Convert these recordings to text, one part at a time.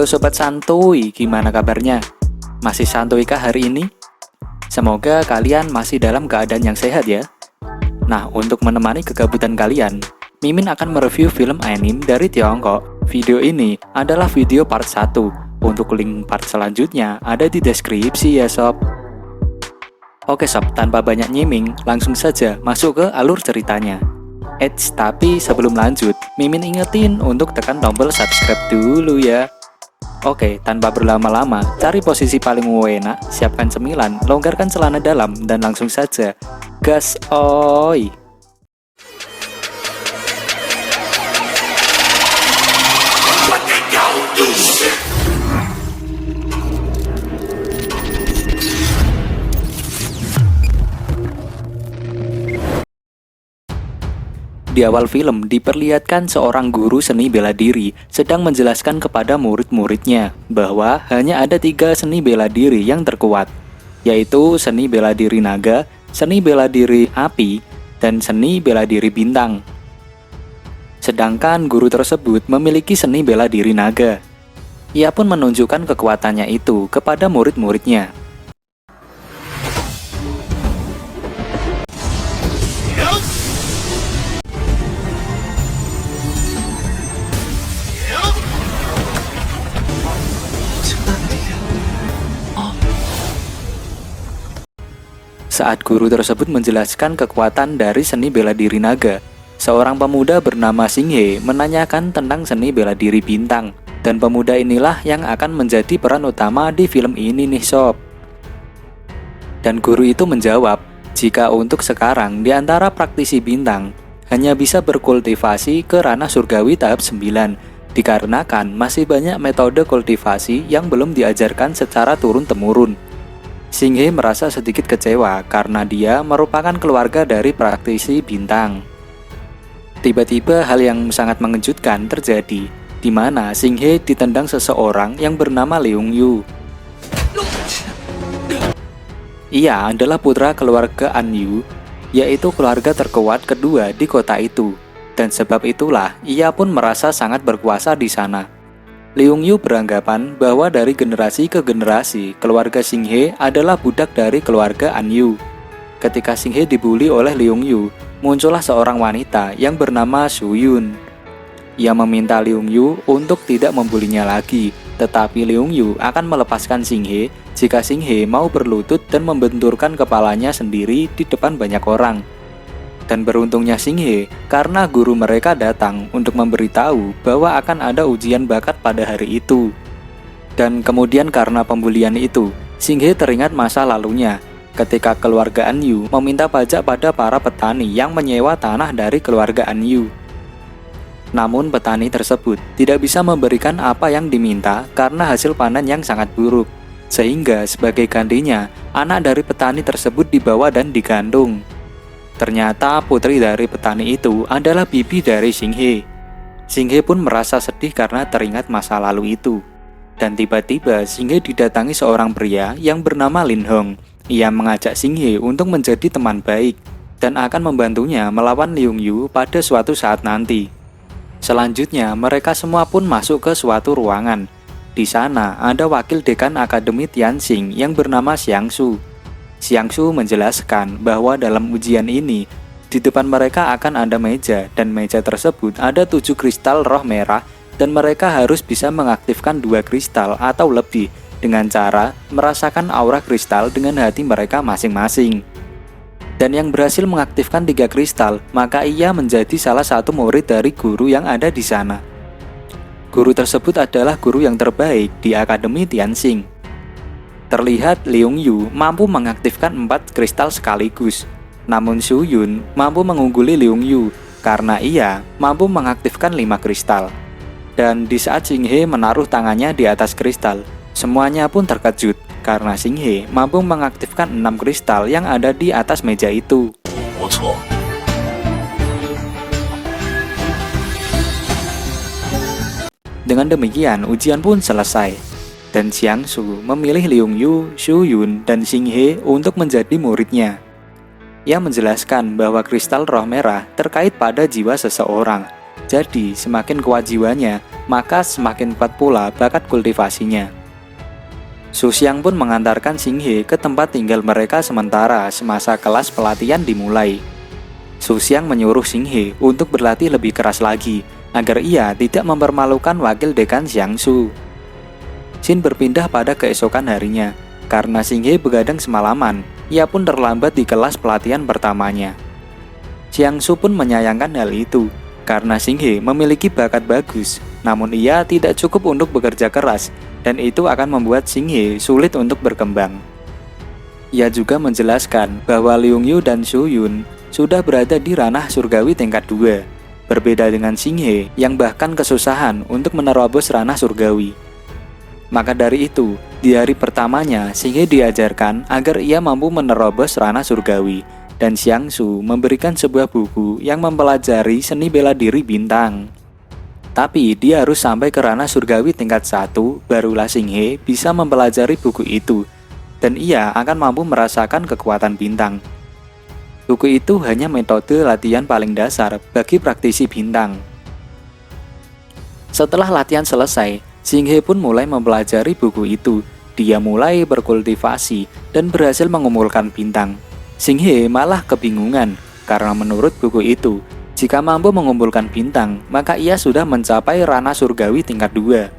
Halo Sobat Santuy, gimana kabarnya? Masih santuykah hari ini? Semoga kalian masih dalam keadaan yang sehat ya. Nah, untuk menemani kegabutan kalian, Mimin akan mereview film anime dari Tiongkok. Video ini adalah video part 1. Untuk link part selanjutnya ada di deskripsi ya sob. Oke sob, tanpa banyak nyiming, langsung saja masuk ke alur ceritanya. Tapi sebelum lanjut, Mimin ingetin untuk tekan tombol subscribe dulu ya. Oke, tanpa berlama-lama, cari posisi paling enak, siapkan cemilan, longgarkan celana dalam, dan langsung saja gas oi. Di awal film diperlihatkan seorang guru seni bela diri sedang menjelaskan kepada murid-muridnya bahwa hanya ada 3 seni bela diri yang terkuat, yaitu seni bela diri naga, seni bela diri api, dan seni bela diri bintang. Sedangkan guru tersebut memiliki seni bela diri naga. Ia pun menunjukkan kekuatannya itu kepada murid-muridnya. Saat guru tersebut menjelaskan kekuatan dari seni bela diri naga, seorang pemuda bernama Singhe menanyakan tentang seni bela diri bintang. Dan pemuda inilah yang akan menjadi peran utama di film ini nih sob. Dan guru itu menjawab, jika untuk sekarang di antara praktisi bintang hanya bisa berkultivasi ke ranah surgawi tahap 9, dikarenakan masih banyak metode kultivasi yang belum diajarkan secara turun-temurun. Singhe merasa sedikit kecewa karena dia merupakan keluarga dari praktisi bintang. Tiba-tiba hal yang sangat mengejutkan terjadi, di mana Singhe ditendang seseorang yang bernama Leung Yu. Ia adalah putra keluarga An Yu, yaitu keluarga terkuat kedua di kota itu, dan sebab itulah ia pun merasa sangat berkuasa di sana. Leung Yu beranggapan bahwa dari generasi ke generasi, keluarga Singhe adalah budak dari keluarga An Yu. Ketika Singhe dibully oleh Leung Yu, muncullah seorang wanita yang bernama Su Yun. Ia meminta Leung Yu untuk tidak membulinya lagi, tetapi Leung Yu akan melepaskan Singhe jika Singhe mau berlutut dan membenturkan kepalanya sendiri di depan banyak orang. Dan beruntungnya Singhe karena guru mereka datang untuk memberitahu bahwa akan ada ujian bakat pada hari itu. Dan kemudian karena pembulian itu, Singhe teringat masa lalunya ketika keluarga An Yu meminta pajak pada para petani yang menyewa tanah dari keluarga An Yu. Namun petani tersebut tidak bisa memberikan apa yang diminta karena hasil panen yang sangat buruk. Sehingga sebagai gantinya, anak dari petani tersebut dibawa dan digantung. Ternyata putri dari petani itu adalah bibi dari Singhe. Singhe pun merasa sedih karena teringat masa lalu itu. Dan tiba-tiba Singhe didatangi seorang pria yang bernama Lin Hong. Ia mengajak Singhe untuk menjadi teman baik dan akan membantunya melawan Leung Yu pada suatu saat nanti. Selanjutnya mereka semua pun masuk ke suatu ruangan. Di sana ada wakil dekan Akademi Tianxing yang bernama Xiang Su. Xiang Su menjelaskan bahwa dalam ujian ini, di depan mereka akan ada meja, dan meja tersebut ada 7 kristal roh merah, dan mereka harus bisa mengaktifkan 2 kristal atau lebih, dengan cara merasakan aura kristal dengan hati mereka masing-masing. Dan yang berhasil mengaktifkan 3 kristal, maka ia menjadi salah satu murid dari guru yang ada di sana. Guru tersebut adalah guru yang terbaik di Akademi Tianxing. Terlihat Leung Yu mampu mengaktifkan 4 kristal sekaligus. Namun Su Yun mampu mengungguli Leung Yu karena ia mampu mengaktifkan 5 kristal. Dan di saat Singhe menaruh tangannya di atas kristal, semuanya pun terkejut karena Singhe mampu mengaktifkan 6 kristal yang ada di atas meja itu. Dengan demikian ujian pun selesai. Dan Xiang Su memilih Leung Yu, Su Yun, dan Singhe untuk menjadi muridnya. Ia menjelaskan bahwa kristal roh merah terkait pada jiwa seseorang. Jadi, semakin kuat jiwanya, maka semakin kuat pula bakat kultivasinya. Su Xiang pun mengantarkan Xing He ke tempat tinggal mereka sementara semasa kelas pelatihan dimulai. Su Xiang menyuruh Xing He untuk berlatih lebih keras lagi, agar ia tidak mempermalukan wakil dekan Xiangsu. Xin berpindah pada keesokan harinya, karena Xing He begadang semalaman, ia pun terlambat di kelas pelatihan pertamanya. Xiangsu pun menyayangkan hal itu, karena Xing He memiliki bakat bagus, namun ia tidak cukup untuk bekerja keras, dan itu akan membuat Xing He sulit untuk berkembang. Ia juga menjelaskan bahwa Liung Yu dan Su Yun sudah berada di ranah surgawi tingkat 2, berbeda dengan Xing He yang bahkan kesusahan untuk menerobos ranah surgawi. Maka dari itu, di hari pertamanya Xing He diajarkan agar ia mampu menerobos ranah surgawi, dan Xiangsu memberikan sebuah buku yang mempelajari seni bela diri bintang. Tapi dia harus sampai ke ranah surgawi tingkat 1, barulah Xing He bisa mempelajari buku itu, dan ia akan mampu merasakan kekuatan bintang. Buku itu hanya metode latihan paling dasar bagi praktisi bintang. Setelah latihan selesai, Xing He pun mulai mempelajari buku itu. Dia mulai berkultivasi dan berhasil mengumpulkan bintang. Xing He malah kebingungan, karena menurut buku itu, jika mampu mengumpulkan bintang, maka ia sudah mencapai ranah surgawi tingkat 2.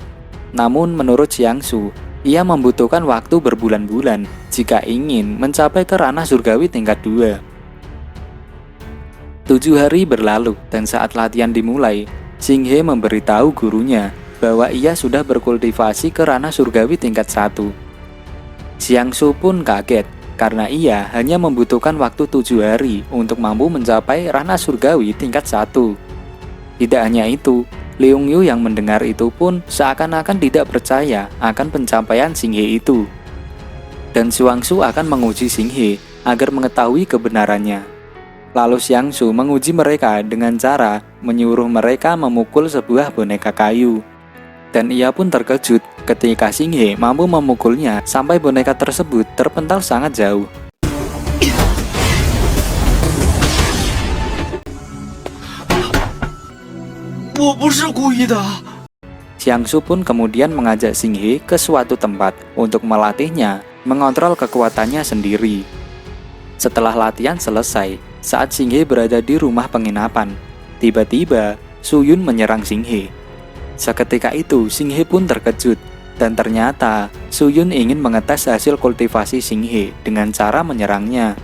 Namun menurut Xiangsu, ia membutuhkan waktu berbulan-bulan jika ingin mencapai ke ranah surgawi tingkat 2. 7 hari berlalu, dan saat latihan dimulai, Xing He memberitahu gurunya bahwa ia sudah berkultivasi ke ranah surgawi tingkat 1. Xiangsu pun kaget, karena ia hanya membutuhkan waktu 7 hari untuk mampu mencapai ranah surgawi tingkat 1. Tidak hanya itu, Liung Yu yang mendengar itu pun seakan-akan tidak percaya akan pencapaian Xing He itu. Dan Xiangsu akan menguji Xing He agar mengetahui kebenarannya. Lalu Xiangsu menguji mereka dengan cara menyuruh mereka memukul sebuah boneka kayu. Dan ia pun terkejut ketika Xing He mampu memukulnya sampai boneka tersebut terpental sangat jauh. Xiangsu pun kemudian mengajak Xing He ke suatu tempat untuk melatihnya mengontrol kekuatannya sendiri. Setelah latihan selesai, saat Xing He berada di rumah penginapan, tiba-tiba Su Yun menyerang Xing He. Seketika itu, Xing He pun terkejut, dan ternyata Su Yun ingin mengetes hasil kultivasi Xing He dengan cara menyerangnya.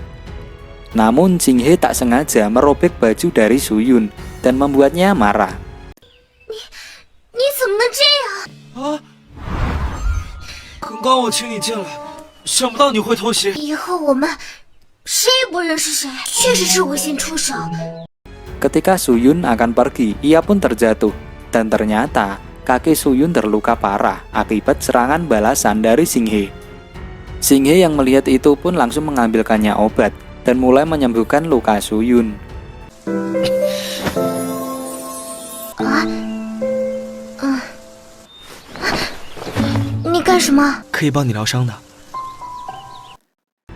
Namun Xing He tak sengaja merobek baju dari Su Yun dan membuatnya marah. Ketika Su Yun akan pergi, ia pun terjatuh. Dan ternyata kaki Su Yun terluka parah akibat serangan balasan dari Xing He. Xing He yang melihat itu pun langsung mengambilkannya obat dan mulai menyembuhkan luka Su Yun.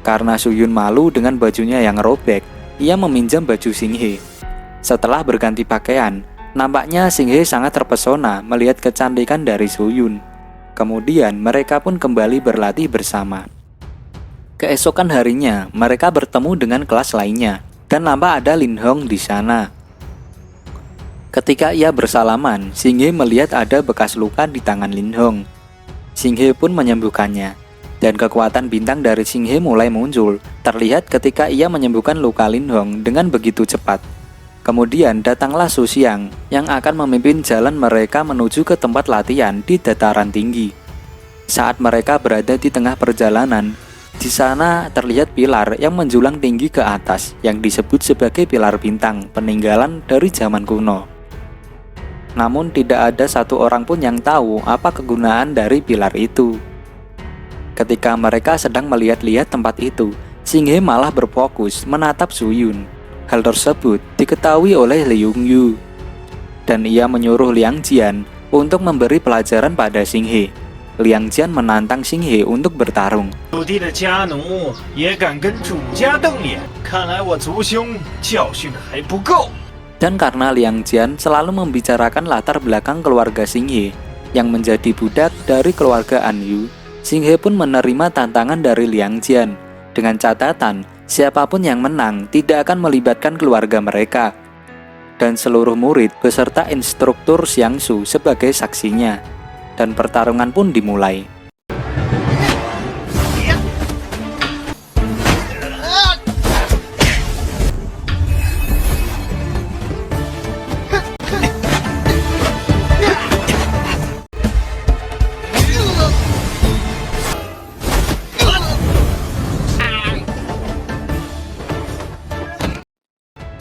Karena Su Yun malu dengan bajunya yang robek, ia meminjam baju Xing He. Setelah berganti pakaian, nampaknya Xing He sangat terpesona melihat kecantikan dari Su Yun. Kemudian mereka pun kembali berlatih bersama. Keesokan harinya, mereka bertemu dengan kelas lainnya, dan nampak ada Lin Hong di sana. Ketika ia bersalaman, Xing He melihat ada bekas luka di tangan Lin Hong. Xing He pun menyembuhkannya, dan kekuatan bintang dari Xing He mulai muncul, terlihat ketika ia menyembuhkan luka Lin Hong dengan begitu cepat. Kemudian datanglah Su Xiang yang akan memimpin jalan mereka menuju ke tempat latihan di dataran tinggi. Saat mereka berada di tengah perjalanan, di sana terlihat pilar yang menjulang tinggi ke atas yang disebut sebagai pilar bintang peninggalan dari zaman kuno. Namun tidak ada satu orang pun yang tahu apa kegunaan dari pilar itu. Ketika mereka sedang melihat-lihat tempat itu, Xing He malah berfokus menatap Su Yun. Hal tersebut diketahui oleh Liung Yu, dan ia menyuruh Liang Jian untuk memberi pelajaran pada Xing He. Liang Jian menantang Xing He untuk bertarung. Dan karena Liang Jian selalu membicarakan latar belakang keluarga Xinghe yang menjadi budak dari keluarga An Yu, Xinghe pun menerima tantangan dari Liang Jian dengan catatan siapapun yang menang tidak akan melibatkan keluarga mereka dan seluruh murid beserta instruktur Xiangsu sebagai saksinya. Dan pertarungan pun dimulai.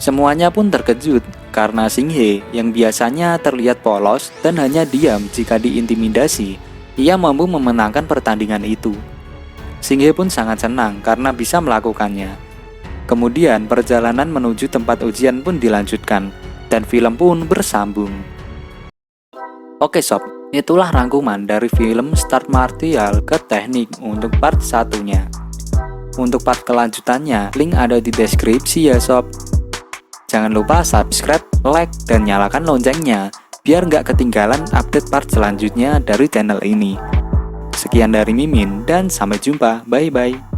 Semuanya pun terkejut karena Xinghe yang biasanya terlihat polos dan hanya diam jika diintimidasi, ia mampu memenangkan pertandingan itu. Xinghe pun sangat senang karena bisa melakukannya. Kemudian perjalanan menuju tempat ujian pun dilanjutkan dan film pun bersambung. Oke sob, itulah rangkuman dari film Start Martial ke Teknik untuk part satunya. Untuk part kelanjutannya, link ada di deskripsi ya sob. Jangan lupa subscribe, like, dan nyalakan loncengnya biar nggak ketinggalan update part selanjutnya dari channel ini. Sekian dari Mimin dan sampai jumpa, bye-bye.